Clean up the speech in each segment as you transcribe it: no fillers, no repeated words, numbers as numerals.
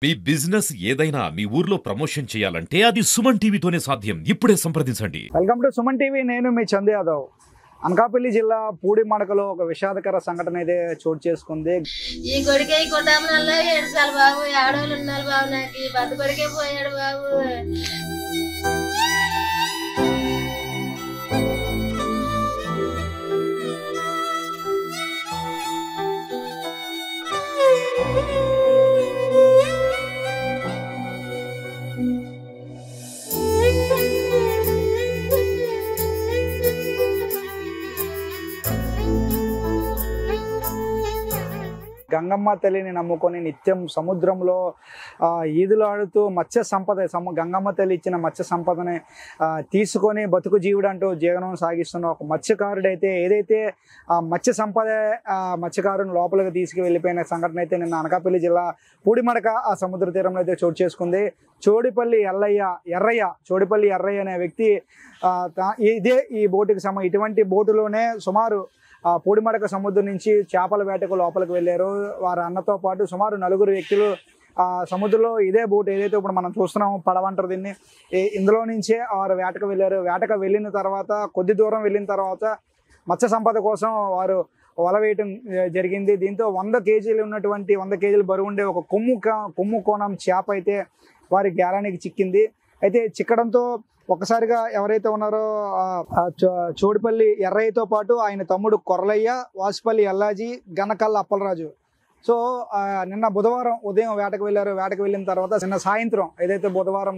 మీ business ఏదైనా మీ ఊర్లో promotion చేయాలంటే అది సుమన్ టీవీతోనే సాధ్యం. ఇప్పుడే సంప్రదించండి. Welcome to Suman TV. నేను మీ చందు యాదవ్. అనకాపల్లి జిల్లా పూడిమడకలో ఒక విషాదకర సంఘటన అయితే చోటు చేసుకుంది. ఈ కొడుకే ఈ కొట్టామనల్లా 7 సార్లు బాబు, ఆడవాళ్ళు ఉన్నారు బాబు, నాకు ఈ పెద్ద కొడుకే పోయాడు బాబు. గంగమ్మ తల్లిని నమ్ముకొని నిత్యం సముద్రంలో ఈదులాడుతూ మత్స్య సంపద గంగమ్మ తల్లి ఇచ్చిన మత్స్య సంపదని తీసుకొని బతుకు జీవుడు అంటూ జీవనం సాగిస్తున్న ఒక మత్స్యకారుడైతే ఏదైతే ఆ మత్స్య సంపద మత్స్యకారుని లోపలికి తీసుకువెళ్ళిపోయిన సంఘటన అయితే నిన్న అనకాపల్లి జిల్లా పూడిమడక ఆ సముద్ర తీరంలో అయితే చోటు చేసుకుంది. చోడిపల్లి ఎర్రయ్య అనే వ్యక్తి ఇదే ఈ బోటుకి ఇటువంటి బోటులోనే సుమారు పూడిమడక సముద్రం నుంచి చేపల వేటకు లోపలికి వెళ్ళారు. వారి అన్నతో పాటు సుమారు 4 వ్యక్తులు సముద్రంలో ఇదే బోట్ ఏదైతే ఇప్పుడు మనం చూస్తున్నాము పడవంటారు దీన్ని, ఇందులో నుంచే వారు వేటకు వెళ్ళారు. వేటకు వెళ్ళిన తర్వాత కొద్ది దూరం వెళ్ళిన తర్వాత మత్స్య సంపద కోసం వారు వల వేయటం జరిగింది. దీంతో 100 కేజీలు ఉన్నటువంటి 100 కేజీలు బరువు ఉండే ఒక కొమ్ము కోణం చేప అయితే వారి గాలానికి చిక్కింది. అయితే చిక్కడంతో ఒక్కసారిగా ఎవరైతే ఉన్నారో చోడిపల్లి ఎర్రయ్యతో పాటు ఆయన తమ్ముడు కొర్లయ్య, వాసుపల్లి ఎల్లాజీ, గనకల్ల అప్పలరాజు. సో నిన్న బుధవారం ఉదయం వేటకు వెళ్ళారు. వేటకు వెళ్ళిన తర్వాత నిన్న సాయంత్రం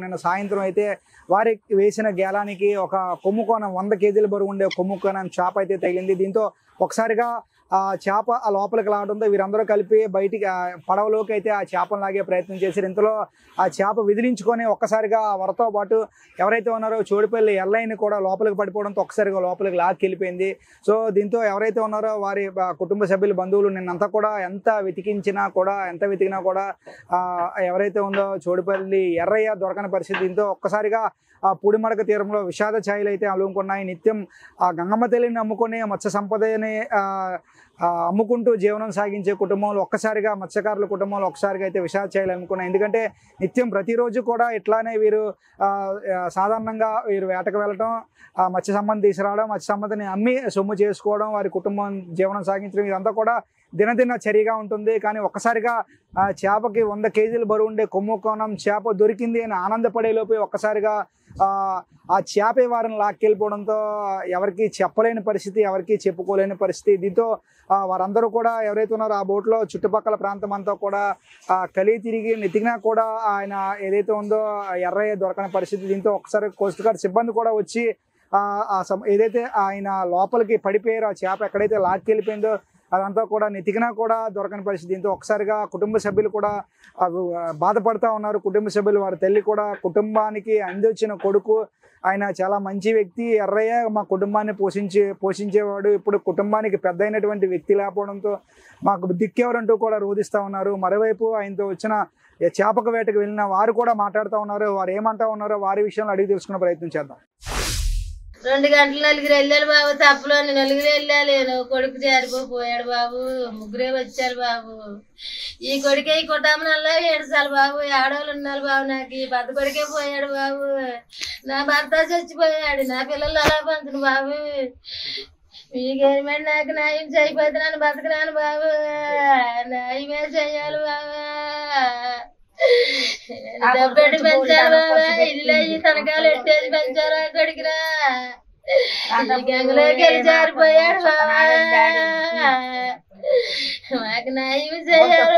నిన్న సాయంత్రం అయితే వారికి వేసిన గేలానికి ఒక కొమ్ముకోణం 100 కేజీల బరువు ఉండే కొమ్ముకోణం చేప అయితే తగిలింది. దీంతో ఒకసారిగా ఆ చేప ఆ లోపలికి లాగడంతో వీరందరూ కలిపి బయటికి పడవలోకి అయితే ఆ చేపను లాగే ప్రయత్నం చేశారు. ఇంతలో ఆ చేప విదిలించుకొని ఒక్కసారిగా వరతో పాటు ఎవరైతే ఉన్నారో చోడిపల్లి ఎల్లయ్యని కూడా లోపలికి పడిపోవడంతో ఒక్కసారిగా లోపలికి లాక్కెళ్ళిపోయింది. సో దీంతో ఎవరైతే ఉన్నారో వారి కుటుంబ సభ్యులు, బంధువులు నిన్నంతా కూడా ఎంత వెతికినా కూడా ఎవరైతే ఉందో చోడిపల్లి ఎర్రయ్య దొరకని పరిస్థితి. దీంతో ఒక్కసారిగా ఆ పూడిమడక తీరంలో విషాద ఛాయలు అయితే అలుముకున్నాయి. నిత్యం ఆ గంగమ్మ తల్లిని నమ్ముకొని మత్స్య సంపదని అమ్ముకుంటూ జీవనం సాగించే కుటుంబంలో ఒక్కసారిగా మత్స్యకారుల కుటుంబంలో ఒక్కసారిగా అయితే విషాద ఛాయలు అమ్ముకున్నాయి. ఎందుకంటే నిత్యం ప్రతిరోజు కూడా ఇట్లానే వీరు సాధారణంగా వీరు వేటకు వెళ్ళటం, మత్స్య సంపద తీసుకురావడం, మత్స్య సంపదని అమ్మి సొమ్ము చేసుకోవడం, వారి కుటుంబం జీవనం సాగించడం ఇదంతా కూడా దినదిన చర్యగా ఉంటుంది. కానీ ఒక్కసారిగా చేపకి 100 కేజీలు బరువు ఉండే కొమ్ముకోణం చేప దొరికింది అని ఆనందపడేలోపు ఒక్కసారిగా ఆ చేప వారిని లాక్కెళ్ళిపోవడంతో ఎవరికి చెప్పలేని పరిస్థితి, ఎవరికి చెప్పుకోలేని పరిస్థితి. దీంతో వారందరూ కూడా ఎవరైతే ఉన్నారో ఆ బోట్లో చుట్టుపక్కల ప్రాంతం అంతా కూడా కలిగి తిరిగి నెతికినా కూడా ఆయన ఏదైతే ఉందో ఎర్రయ్య దొరకని పరిస్థితి. దీంతో ఒకసారి కోస్ట్ గార్డ్ సిబ్బంది కూడా వచ్చి ఏదైతే ఆయన లోపలికి పడిపోయారో ఆ చేప ఎక్కడైతే లాక్కెళ్ళిపోయిందో అదంతా కూడా నెతికినా కూడా దొరకని పరిస్థితి. దీంతో ఒకసారిగా కుటుంబ సభ్యులు కూడా బాధపడుతూ ఉన్నారు. కుటుంబ సభ్యులు, వారి తల్లి కూడా కుటుంబానికి అందించిన కొడుకు, ఆయన చాలా మంచి వ్యక్తి ఎర్రయ్య, మా కుటుంబాన్ని పోషించేవాడు, ఇప్పుడు కుటుంబానికి పెద్ద అయినటువంటి వ్యక్తి లేకపోవడంతో మాకు దిక్కెవరంటూ కూడా రోధిస్తూ ఉన్నారు. మరోవైపు ఆయనతో వచ్చిన చేపక వేటకు వెళ్ళిన వారు కూడా మాట్లాడుతూ ఉన్నారు. వారు ఏమంటా ఉన్నారో వారి విషయంలో అడిగి తెలుసుకునే ప్రయత్నం చేద్దాం. 2 గంటలు 4 వెళ్ళాలి బాబు, తప్పులో 4 వెళ్ళాలి. కొడుకు జారిపోయాడు బాబు, 3 వచ్చారు బాబు. ఈ కొడుకే ఈ కొట్టామనల్లా 7 సార్లు బాబు, ఆడవాళ్ళు ఉన్నారు బాబు, నాకు ఈ పెద్ద కొడుకే పోయాడు బాబు. నా భర్త చచ్చిపోయాడు, నా పిల్లలు అలా పంచును బాబు. మీకేమైనా నాకు న్యాయం చేయకపోతే నన్ను బతకరాను బాబు, న్యాయమే చెయ్యాలి బాబు. డబ్బెట్టి పెంచారు బాబా, ఇల్లు అయ్యి తనకాలు ఎట్టేసి పెంచారు కొడుకురా. గంగలోకి వెళ్ళి జారిపోయాడు బాబా, మాకు న్యాయం చేయాలి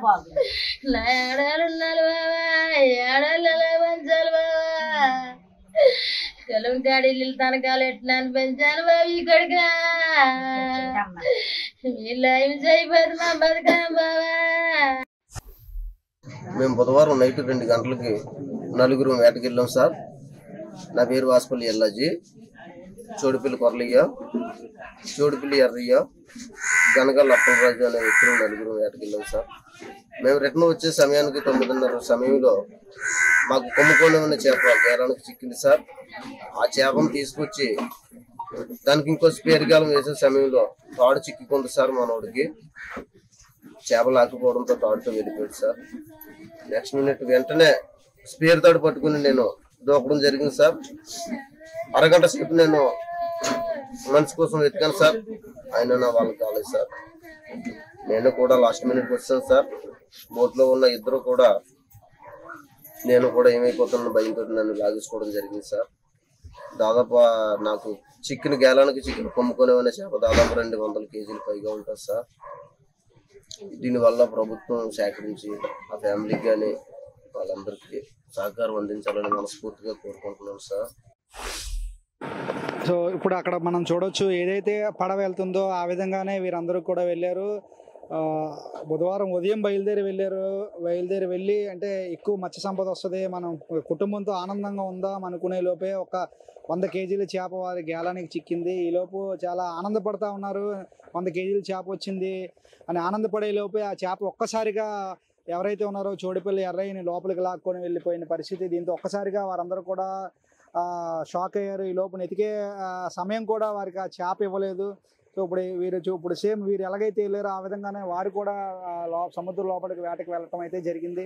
బాబా. నా ఏడాలు ఉన్నారు బాబా, ఏడాళ్ళు ఎలా పెంచాలి బాబా. కలుంటాడు ఇల్లు తనకాలు ఎట్టినాను పెంచాను బాబు ఈ కొడుకురా. వీళ్ళు ఏమి చేయబోదు మా బతకం బాబా. మేము బుధవారం నైట్ 2 గంటలకి 4 వేటకి వెళ్ళాం సార్. నా పేరు వాసుపల్లి ఎల్లాజీ, చోడిపల్లి కొర్లయ్య, చోడిపల్లి ఎర్రయ్య, గనకల్ల అప్పలరాజు అనే వ్యక్తులు 4 వేటకి వెళ్ళాం సార్. మేము రిటర్న్ వచ్చే సమయానికి 9:30 సమయంలో మాకు కొమ్ముకోణమైన చేప గేరానికి చిక్కింది సార్. ఆ చేపను తీసుకొచ్చి దానికి ఇంకో స్పేర్ గాలం వేసే సమయంలో తాడు చిక్కింది సార్ మనోడికి. చేప లాక్కుపోవడంతో తాడుతో వెళ్ళిపోయాడు సార్. నెక్స్ట్ మినిట్ వెంటనే స్పేర్ తాడు పట్టుకుని నేను దూకడం జరిగింది సార్. అరగంట సేపు నేను మనిషి కోసం వెతికాను సార్, ఆయన నా వాళ్ళకి కాలేదు సార్. నేను కూడా లాస్ట్ మినిట్ వచ్చాను సార్. బోట్లో ఉన్న ఇద్దరు కూడా నేను కూడా ఏమైపోతున్న భయంతో నన్ను లాగేసుకోవడం జరిగింది సార్. దాదాపు నాకు చికెన్ గేలానికి చికెన్ కొమ్ముకునేవనే చేప దాదాపు 200 కేజీలు పైగా ఉంటుంది సార్. దీనివల్ల ప్రభుత్వం సేకరించి ఆ ఫ్యామిలీకి కానీ వాళ్ళందరికీ సహకారం అందించాలని మనస్ఫూర్తిగా కోరుకుంటున్నాను సార్. సో ఇప్పుడు అక్కడ మనం చూడొచ్చు, ఏదైతే పడవ వెళ్తుందో ఆ విధంగానే వీరందరూ కూడా వెళ్ళారు. బుధవారం ఉదయం బయలుదేరి వెళ్ళి అంటే ఎక్కువ మత్స్య సంపద వస్తుంది, మనం కుటుంబంతో ఆనందంగా ఉందాం అనుకునే లోపే ఒక 100 కేజీల చేప వారి గేలానికి చిక్కింది. ఈలోపు చాలా ఆనందపడతా ఉన్నారు, 100 కేజీల చేప వచ్చింది అని ఆనందపడే లోపే ఆ చేప ఒక్కసారిగా ఎవరైతే ఉన్నారో చోడిపల్లి ఎర్రయ్యని లోపలికి లాక్కొని వెళ్ళిపోయిన పరిస్థితి. దీంతో ఒక్కసారిగా వారందరూ కూడా షాక్ అయ్యారు. ఈ లోపు ఎతికే సమయం కూడా వారికి ఆ చేప ఇవ్వలేదు. సో ఇప్పుడు సేమ్ వీరు ఎలాగైతే వెళ్ళారో ఆ విధంగానే వారు కూడా సముద్రం లోపలికి వేటకి వెళ్ళటం అయితే జరిగింది.